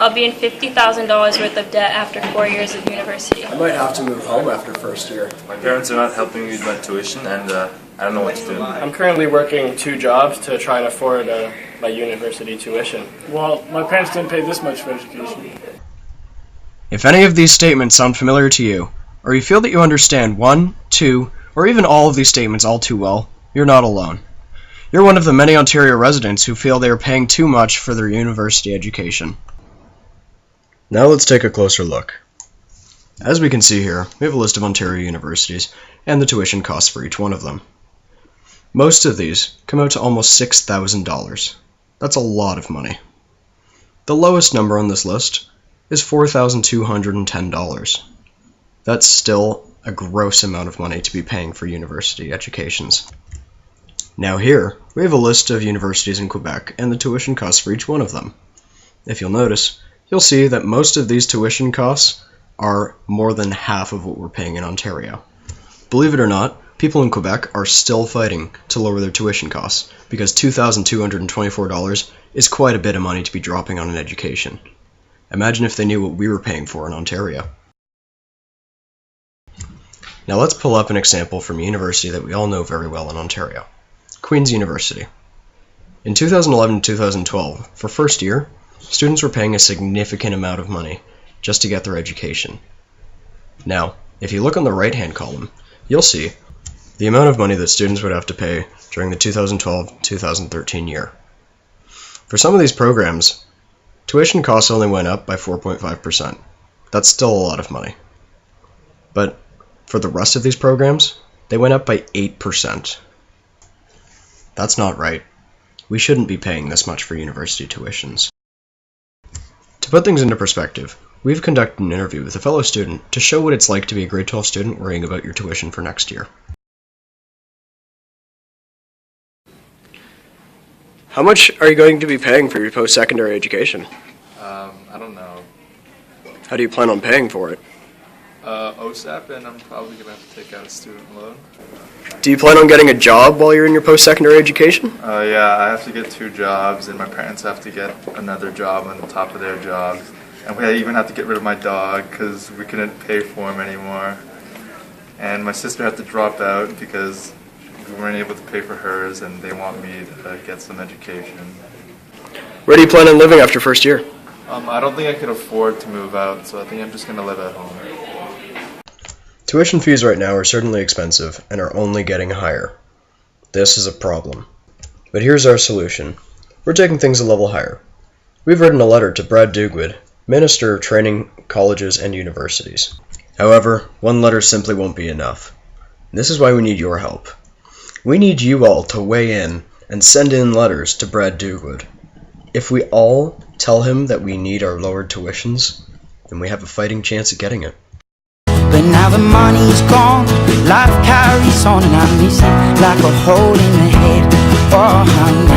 I'll be in $50,000 worth of debt after 4 years of university. I might have to move home after first year. My parents are not helping me with my tuition, and I don't know what to do. I'm currently working 2 jobs to try and afford my university tuition. Well, my parents didn't pay this much for education. If any of these statements sound familiar to you, or you feel that you understand 1, 2, or even all of these statements all too well, you're not alone. You're one of the many Ontario residents who feel they are paying too much for their university education. Now let's take a closer look. As we can see here, we have a list of Ontario universities and the tuition costs for each one of them. Most of these come out to almost $6,000. That's a lot of money. The lowest number on this list is $4,210. That's still a gross amount of money to be paying for university educations. Now here, we have a list of universities in Quebec and the tuition costs for each one of them. If you'll notice, you'll see that most of these tuition costs are more than half of what we're paying in Ontario. Believe it or not, people in Quebec are still fighting to lower their tuition costs because $2,224 is quite a bit of money to be dropping on an education. Imagine if they knew what we were paying for in Ontario. Now let's pull up an example from a university that we all know very well in Ontario, Queen's University. In 2011-2012, for first year, students were paying a significant amount of money just to get their education. Now, if you look on the right-hand column, you'll see the amount of money that students would have to pay during the 2012-2013 year. For some of these programs, tuition costs only went up by 4.5%. That's still a lot of money. But for the rest of these programs, they went up by 8%. That's not right. We shouldn't be paying this much for university tuitions. To put things into perspective, we've conducted an interview with a fellow student to show what it's like to be a grade 12 student worrying about your tuition for next year. How much are you going to be paying for your post-secondary education? I don't know. How do you plan on paying for it? OSAP, and I'm probably going to have to take out a student loan. Do you plan on getting a job while you're in your post-secondary education? Yeah, I have to get 2 jobs, and my parents have to get another job on the top of their jobs. And we even have to get rid of my dog because we couldn't pay for him anymore. And my sister had to drop out because we weren't able to pay for hers, and they want me to get some education. Where do you plan on living after first year? I don't think I could afford to move out, so I think I'm just going to live at home. Tuition fees right now are certainly expensive and are only getting higher. This is a problem. But here's our solution. We're taking things a level higher. We've written a letter to Brad Dougwood, Minister of Training, Colleges and Universities. However, one letter simply won't be enough. This is why we need your help. We need you all to weigh in and send in letters to Brad Dougwood. If we all tell him that we need our lowered tuitions, then we have a fighting chance at getting it. But now the money's gone, life carries on, and I miss it like a hole in the head. Oh, honey.